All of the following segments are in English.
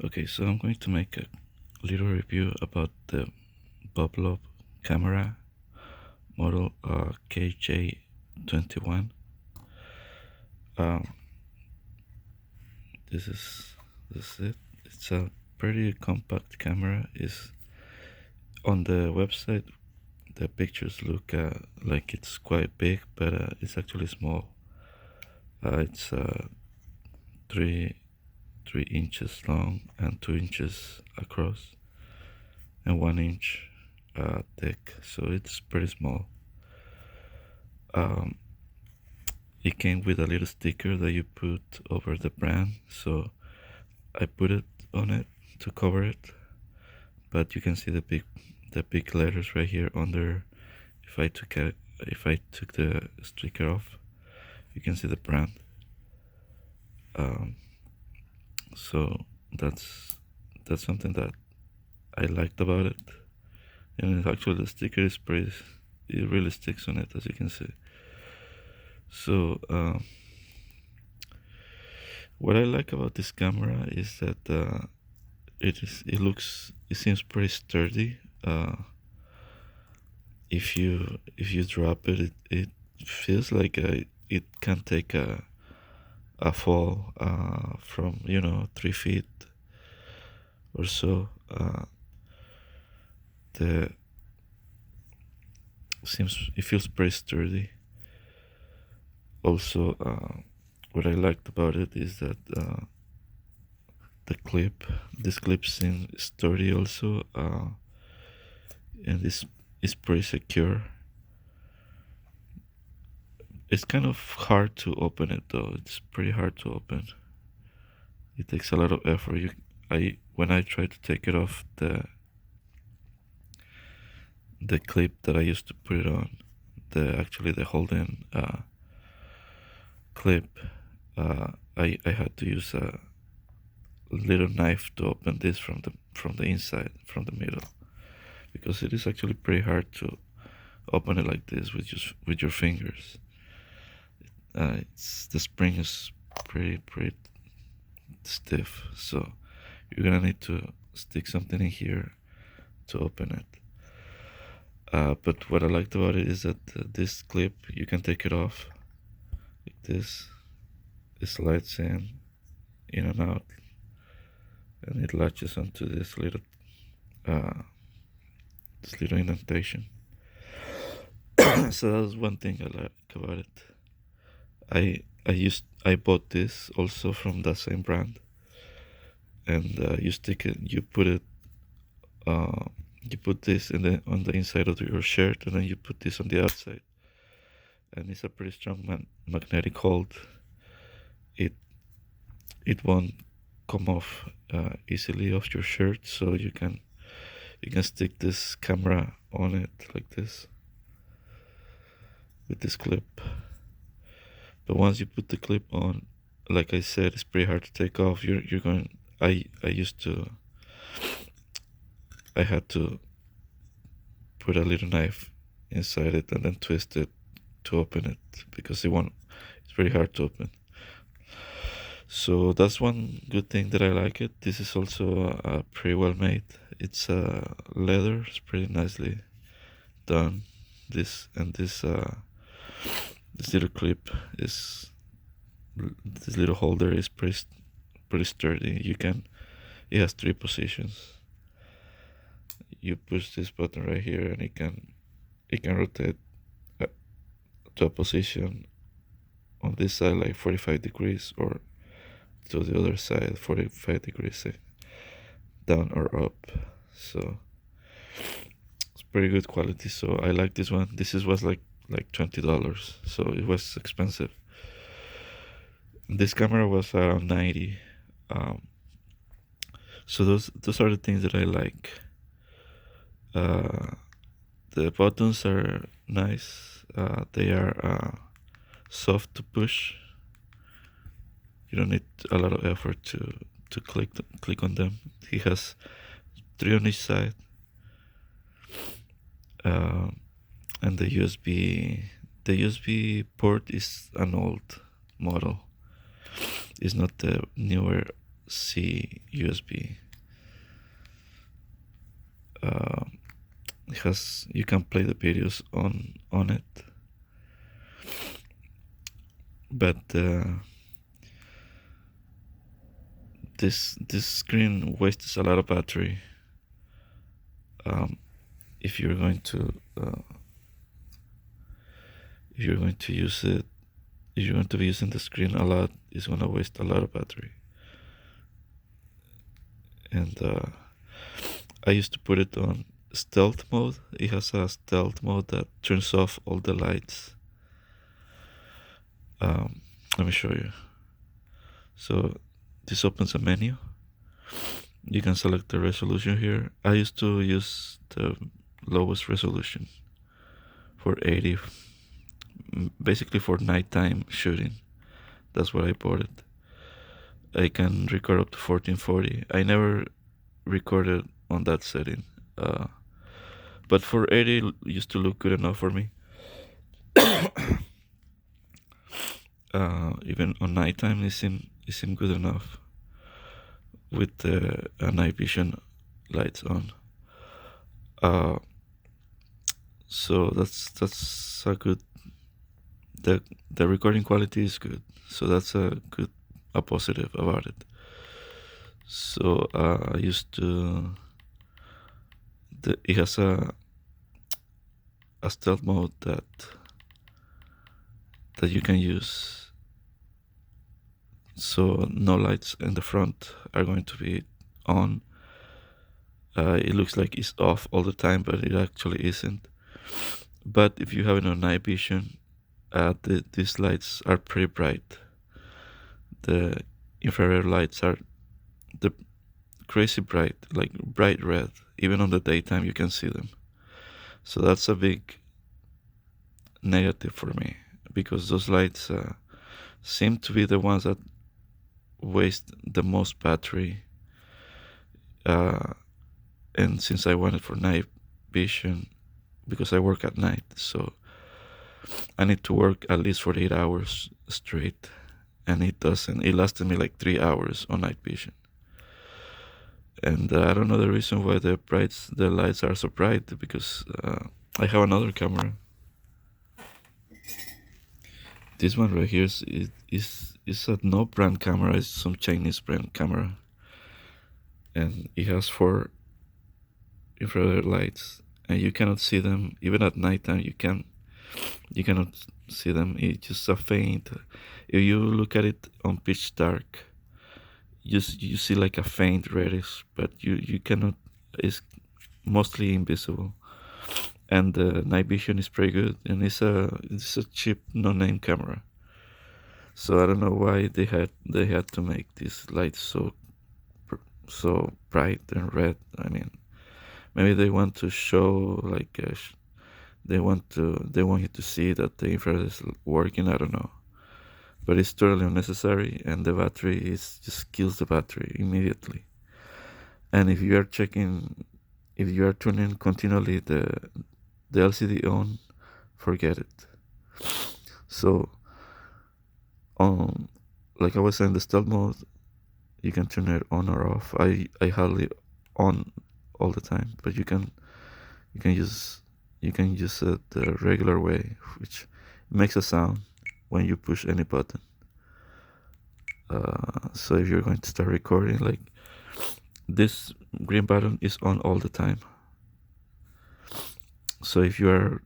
Okay, so I'm going to make a little review about the Boblov camera model KJ21. Um, this is it. It's a pretty compact camera. Is on the website. The pictures look like it's quite big, but it's actually small. It's three 3 inches long and 2 inches across, and 1 inch thick, so it's pretty small. Um, it came with a little sticker that you put over the brand, so I put it on it to cover it. But you can see the big letters right here under. If I took the sticker off, you can see the brand. Um, so that's something that I liked about it, and actually the sticker is pretty. It really sticks on it, as you can see. So what I like about this camera is that it seems pretty sturdy. If you drop it, it feels like it can take a fall from 3 feet or so. The seems It feels pretty sturdy. Also, what I liked about it is that this clip seems sturdy also, and this is pretty secure. It's kind of hard to open it though. It's pretty hard to open. It takes a lot of effort. When I try to take it off the clip that I used to put it on, the holding clip, I had to use a little knife to open this from the inside, from the middle, because it is actually pretty hard to open it like this with your fingers. The spring is pretty stiff, so you're gonna need to stick something in here to open it. But what I liked about it is that this clip, you can take it off like this. It slides in and out, and it latches onto uh, this little indentation. So that was one thing I like about it. I bought this also from the same brand, and uh, you put this on the inside of your shirt, and then you put this on the outside, and it's a pretty strong magnetic hold. It it won't come off easily off your shirt, so you can stick this camera on it like this with this clip. But once you put the clip on, like I said, it's pretty hard to take off. You're going. I had to put a little knife inside it and then twist it to open it, because it's very hard to open. So that's one good thing that I like it. This is also pretty well made. It's leather. It's pretty nicely done. This little clip is this little holder is pretty sturdy. It has 3 positions. You push this button right here, and it can rotate uh, to a position on this side like 45 degrees, or to the other side 45 degrees, down or up. So it's pretty good quality. So I like this one. Was like $20, so it was expensive. This camera was around 90. So those are the things that I like. The buttons are nice. They are soft to push. You don't need a lot of effort to click on them. He has 3 on each side, and the USB port is an old model. It's not the newer C USB. It has, you can play the videos on it, but this screen wastes a lot of battery. If you're going to use it, if you're going to be using the screen a lot, it's going to waste a lot of battery. And I used to put it on stealth mode. It has a stealth mode that turns off all the lights. Let me show you. So this opens a menu. You can select the resolution here. I used to use the lowest resolution for 80, basically for nighttime shooting. That's what I bought it. I can record up to 1440. I never recorded on that setting, but for 80 it used to look good enough for me. Even on nighttime it seemed good enough with the night vision lights on. So that's a good, the recording quality is good, so that's a positive about it. So I used to, it has a stealth mode that you can use, so no lights in the front are going to be on. It looks like it's off all the time, but it actually isn't. But if you have it on night vision, these lights are pretty bright. The infrared lights are the crazy bright, like bright red. Even on the daytime you can see them. So that's a big negative for me, because those lights seem to be the ones that waste the most battery. And since I want it for night vision, because I work at night, so I need to work at least 48 hours straight, and it doesn't. It lasted me like 3 hours on night vision. And I don't know the reason why the lights are so bright, because I have another camera. This one right here is a no brand camera. It's some Chinese brand camera, and it has 4 infrared lights, and you cannot see them even at nighttime. You cannot see them. It's just a faint. If you look at it on pitch dark, you see like a faint reddish, but you cannot. It's mostly invisible. And the night vision is pretty good, and it's a cheap no-name camera. So I don't know why they had to make these lights so bright and red. I mean, maybe they want to show like they want you to see that the infrared is working. I don't know, but it's totally unnecessary, and the battery just kills the battery immediately. And if you are turning continually the LCD on, forget it. So, like I was saying, the stealth mode, you can turn it on or off. I hardly on all the time, but you can use it the regular way, which makes a sound when you push any button. So if you're going to start recording, like, this green button is on all the time. So if you have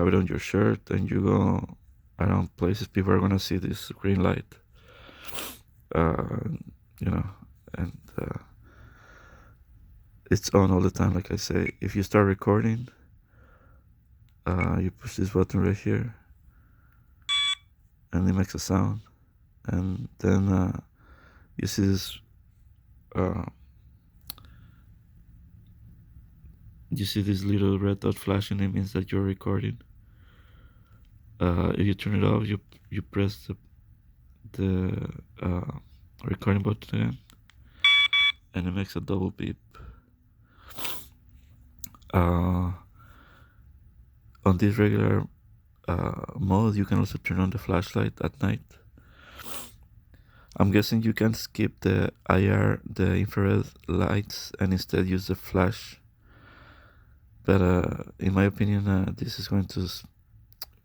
it on your shirt and you go around places, people are gonna see this green light. And it's on all the time. Like I say, if you start recording, you push this button right here, and it makes a sound, and then you see this. You see this little red dot flashing. It means that you're recording. If you turn it off, you press the recording button again, and it makes a double beep. On this regular mode, you can also turn on the flashlight at night. I'm guessing you can skip the IR, the infrared lights, and instead use the flash. But in my opinion, this is going to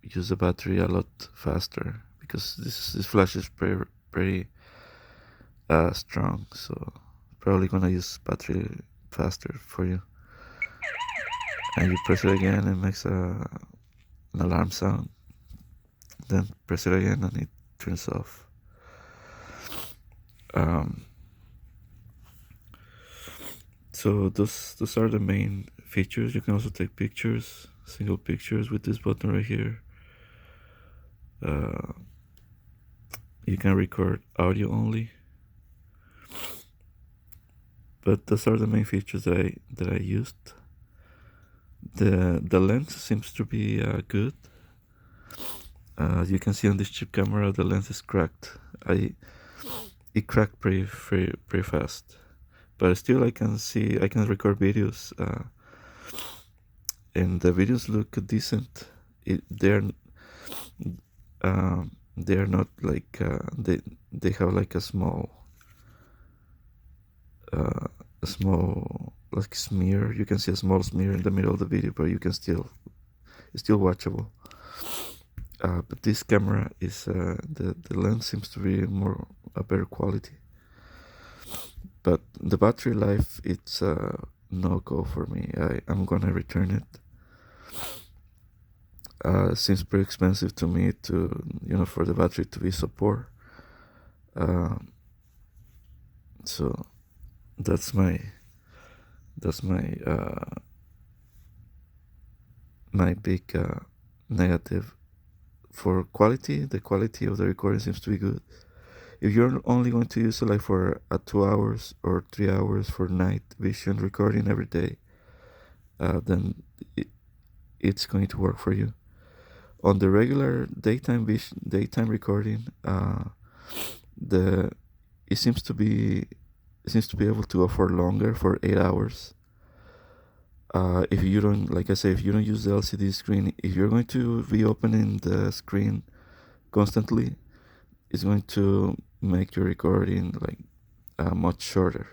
use the battery a lot faster because this flash is pretty strong, so probably gonna use battery faster for you. And you press it again, it makes an alarm sound. Then press it again, and it turns off. So those are the main features. You can also take pictures, single pictures with this button right here. You can record audio only, but those are the main features that I used. The lens seems to be good. You can see on this cheap camera the lens is cracked. It cracked pretty fast, but still I can record videos, and the videos look decent. They're not like they have like a small like smear. You can see a small smear in the middle of the video, but you can it's still watchable. But this camera is the lens seems to be a better quality, but the battery life, it's no go for me. I'm gonna return it. Seems pretty expensive to me for the battery to be so poor. So that's my my big negative. For quality, the quality of the recording seems to be good. If you're only going to use it like for 2 hours or 3 hours for night vision recording every day, then it's going to work for you. On the regular daytime recording, it seems to be able to go for longer, for 8 hours. If you don't, like I say, if you don't use the LCD screen, if you're going to be opening the screen constantly, it's going to make your recording like much shorter.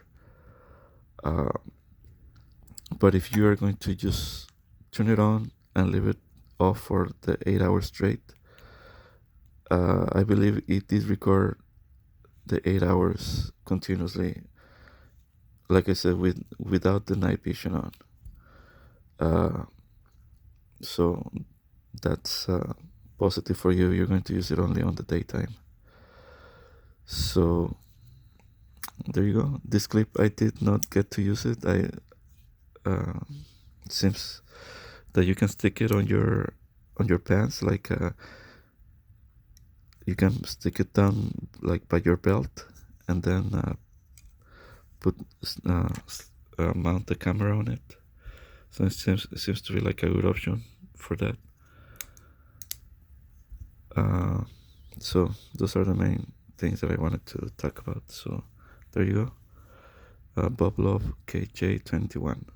But if you are going to just turn it on and leave it off for the 8 hours straight, I believe it did record the 8 hours continuously, like I said, without the night vision on. So that's positive for you. You're going to use it only on the daytime. So there you go. This clip, I did not get to use it. It seems that you can stick it on your pants, like you can stick it down like by your belt, and then mount the camera on it. So it seems to be like a good option for that. So those are the main things that I wanted to talk about. So there you go. Boblov KJ21.